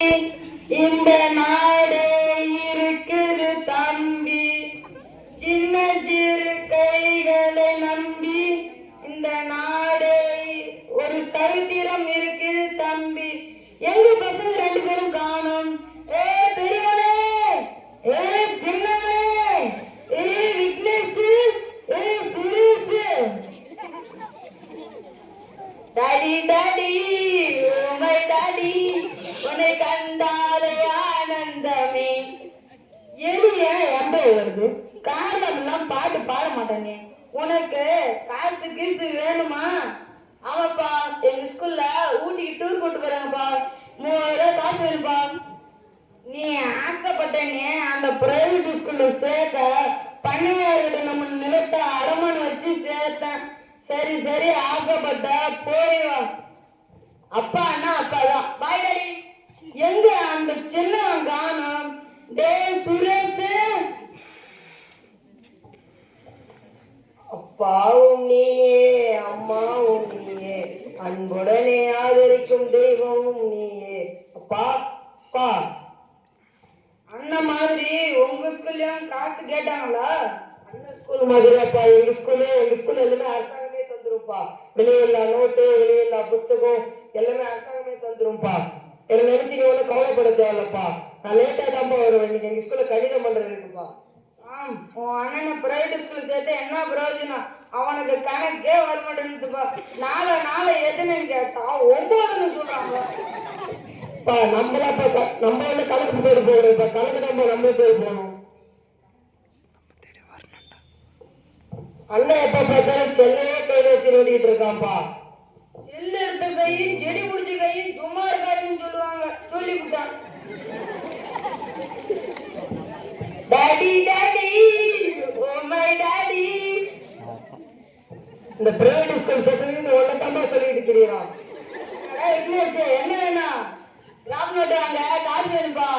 இந்த நாடு இருக்குது தம்பி, சின்ன சிறு கைகளை நம்பி இந்த நாடு ஒரு சரித்திரம் இருக்குது தம்பி. எங்க பசங்க ரெண்டு பேரும் காணும். ஏ பெரியவனே, ஏ சின்னவனே, ஏ விக்னேஷ், ஏ Suresh. Daddy daddy, oh my daddy, உன்னை கண்டாலே ஆனந்தமே. எளிய எம்பை வருது, காரணம் எல்லாம் பாட்டு பாட மாட்டேனே. உனக்கு காசு கீசு வேணுமா? ஆமாப்பா, எங்க ஸ்கூல்ல ஊட்டிக்கு டூர் கொண்டு போறாங்கப்பா, 3000 காசு வேணுப்பா. நீ ஆசைப்பட்டனே அந்த பிரைவேட் ஸ்கூல்ல சேர்க்க பண்ணையார்கிட்ட நம்ம நிலத்தை அடமானம் வச்சு சேர்த்தேன். சரி சரி, ஆசைப்பட்ட போய் வா. அப்பான்னா அப்பாதான். Bye daddy. எங்க அந்த சின்னவன் காணும்? டே சுரேஷ், அப்பாவும் நீயே அம்மாவும் நீயே, அன்புடனே ஆதரிக்கும் தெய்வமும் நீயே. அப்பா அப்பா, அண்ணன் மாதிரி உங்க ஸ்கூல்லயும் காசு கேட்டாங்களா? அண்ணன் ஸ்கூல் மாதிரி அப்பா எங்க ஸ்கூல்ல எல்லாமே அரசாங்கமே தந்துருப்பா. வெளியில்லா நோட்டு, வெளியில்லா புத்தகம் எல்லாமே அரசாங்கமே தந்துருப்பா. என்ன நினைச்சு நீ ஒன்னும் கவலைப்பட தேவையில்லப்பா. நான் லேட்டா தான்ப்பா வருவேன். இன்னைக்கு எங்க ஸ்கூல்ல கடிதம் பண்றது இருக்குப்பா. உன் அண்ணனை பிரைவேட் ஸ்கூல் சேர்த்து என்ன பிரயோஜனம்? அவனுக்கு கணக்கே வரமாட்டேன்னுப்பா. நாளை எதுன்னு கேட்டா 9ன்னு சொல்றாங்க. நம்ம வந்து கணக்கு பேர் போகணும். இப்ப கணக்கு நம்ம பேர் போகணும். அண்ணன் எப்ப பார்த்தாலும் செல்லையே கையில வச்சு ஓடிக்கிட்டு இருக்கான்ப்பா. செல்லு எடுத்த கையும் செடி பிடிச்ச கையும் சும்மா இருக்காதுன்னு சொல்லுவாங்க. சொல்லிவிட்டான். Daddy daddy, oh my daddy. இந்த பிரைவேட் ஸ்கூல் சேர்த்து ஒன்னதாம்பா சொல்லிட்டு தெரியும். என்ன வேணும்? கிராப் நோட்டு வாங்க, காசு வேணும்பா.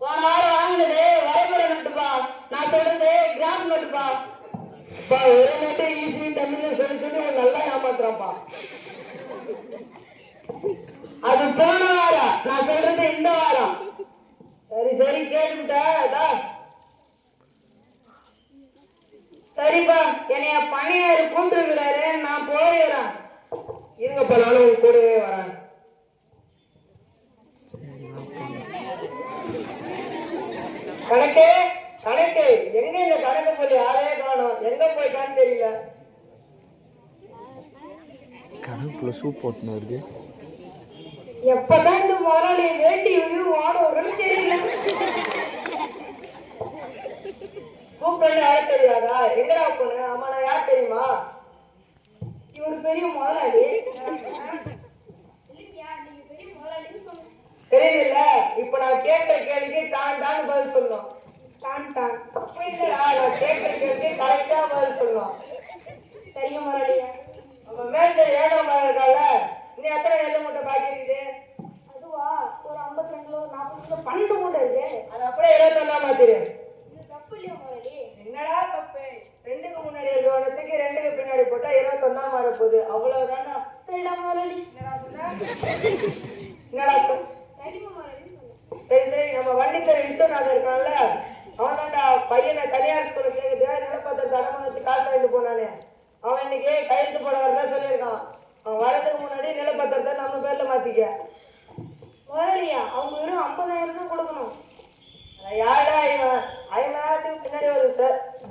போன வாரம் வாங்கினது வரைபட நோட்டுப்பா. நான் சொல்றது கிராப் நோட்டுப்பா. ஒரு நோட்டு ஈஸி தமிழ்னு சொல்லி நல்லா ஏமாத்துறான்ப்பா. அது போன வாரம், நான் சொல்றது இந்த வாரம். சரி சரி, கேட்டுட்டா. சரிப்பா, என்னைய பணியாரு கூப்பிட்டுருக்கிறாரு, நான் போயிடுறேன். இருங்கப்பா, நானும் உங்க கூடவே வரேன். கணக்கு கணக்கு எங்க? இந்த கணக்கு சொல்லி ஆளே காணும். எங்க போயிட்டான்னு தெரியல. கணக்குல சூப் போட்டுன்னு வருது. எப்பதான் இந்த முதலாளி வேட்டி ஓடுறன்னு தெரியல. கூப்பிட்டு யாரும் தெரியாதா? எங்கடா பொண்ணு? ஆமா, நான் யார் தெரியுமா? இவரு பெரிய முதலாளி. தெரியல. இப்ப நான் கேட்கிற கேள்விக்கு டான் பதில் சொல்லணும். டான் நான் கேட்கிற கேள்விக்கு கரெக்டா பதில் சொல்லணும். சரிங்க முதலாளியா. நம்ம மேல 7ஆம் மாதம் இருக்கால, நீ எத்தனை நெல் மூட்டை பாக்கி இருக்குது? அதுவா, ஒரு 52 கிலோ 40 கிலோ 12 மூட்டை இருக்கு. அது அப்படியே 21 மாத்திரு. இது தப்பு இல்லையா முதலாளி? என்னடா தப்பு? 2க்கு முன்னாடி எழுதுவதுக்கு 2க்கு பின்னாடி போட்டா 21 வரப்போகுது. அவ்வளவுதானா? சரிடா முதலாளி. என்னடா சொன்ன? என்னடா சொன்ன? சரி சரி, நம்ம வண்டித்தர் விஸ்வநாதன் இருக்கான்ல, அவன் தான்டா பையனை தனியார் ஸ்கூல்ல சேர்க்குது நிலப்பத்திரத்தை அடமானத்துக்கு காசு வாங்கிட்டு போனானே. அவன் இன்னைக்கு கையெழுத்து போட வரதா சொல்லியிருக்கான். அவன் வரதுக்கு முன்னாடி நிலப்பத்திரத்தை நம்ம பேர்ல மாத்திக்க. முதலாளியா, அவங்க வெறும் 50,000 தான் கொடுக்கணும். யாரா இவன்? 50,000 பின்னாடி ஒரு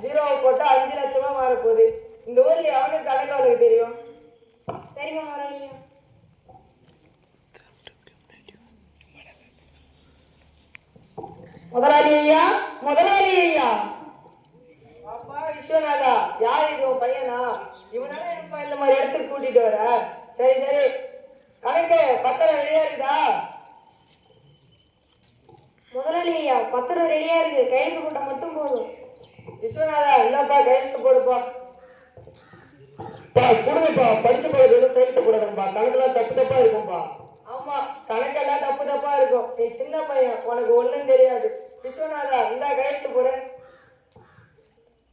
0 போட்டா 5 லட்சமா மாறப்போகுது. இந்த ஊர்ல அவனுக்கு கணக்கு அவளுக்கு தெரியும். சரிங்க முதலாளியா. முதலாளி ஐயா. அப்பா விஸ்வநாதா, யார் இது? உன் பையனா? இவனால எப்ப இந்த மாதிரி இடத்துக்கு கூட்டிட்டு வர? சரி சரி, கணக்கு பத்திரம் ரெடியா இருக்குதா? முதலாளி ஐயா, பத்திரம் ரெடியா இருக்கு, கையெழுத்து போட்ட மட்டும் போதும். விஸ்வநாதா, என்னப்பா கையெழுத்து போடுப்பா. கொடுங்கப்பா, படிச்சு போடுறது கையெழுத்து போடுறதுப்பா. கணக்கெல்லாம் தப்பா இருக்கும்பா. ஆமா, கணக்கெல்லாம் தப்பா இருக்கும். நீ சின்ன பையன், உனக்கு ஒண்ணும் தெரியாது. விஸ்வநாதா, இந்த கையெழுத்து போடு.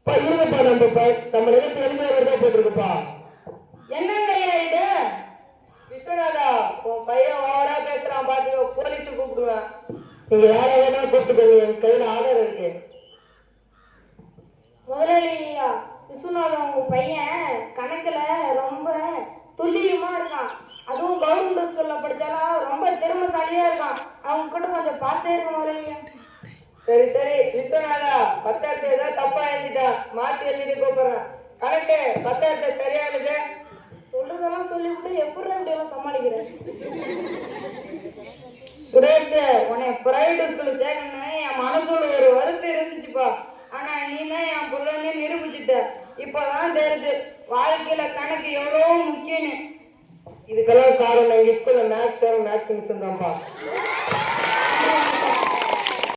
இருங்கப்பா, நம்ம நிலத்துல எழுதியா போட்டிருக்குப்பா. என்னங்க இது? விஸ்வநாதா, உன் பையன் ஓவரா பேசுறான் பாத்துக்கோ, போலீஸ் கூப்பிடுவேன். நீங்க யார வேணா கூப்பிட்டுக்கோங்க, என் கையில ஆர்டர் இருக்கு. முதலாளியா, விஸ்வநாதன் உங்க பையன் கணக்குல ரொம்ப துல்லியமா இருக்கான். அதுவும் கவர்மெண்ட் ஸ்கூல்ல படிச்சாலும் ரொம்ப திறமைசாலியா இருக்கான். அவங்க கூட கொஞ்சம் பார்த்தே இருக்க முதலாளியா. சரி சரி விஸ்வநாதா, பத்தாயிரத்தை ஏதாவது தப்பா எழுதிட்டா மாத்தி எழுதிட்டு கூப்பிடுறேன். கணக்கு பத்தாயிரத்தை சரியா எழுது. சொல்றதெல்லாம் சொல்லிவிட்டு எப்படி இப்படி எல்லாம் சமாளிக்கிறேன்? சுரேஷ், உன்னை பிரைவேட் ஸ்கூல்ல சேர்க்கணும்னு என் மனசோட ஒரு வருத்தம் இருந்துச்சுப்பா. ஆனா நீ தான் என் பிள்ளைன்னு நிரூபிச்சுட்ட. இப்பதான் தெரியுது வாழ்க்கையில கணக்கு எவ்வளவு முக்கியம்னு. இதுக்கெல்லாம் காரணம் எங்க ஸ்கூல்ல மேக்ஸ் மிஸ் தான்ப்பா.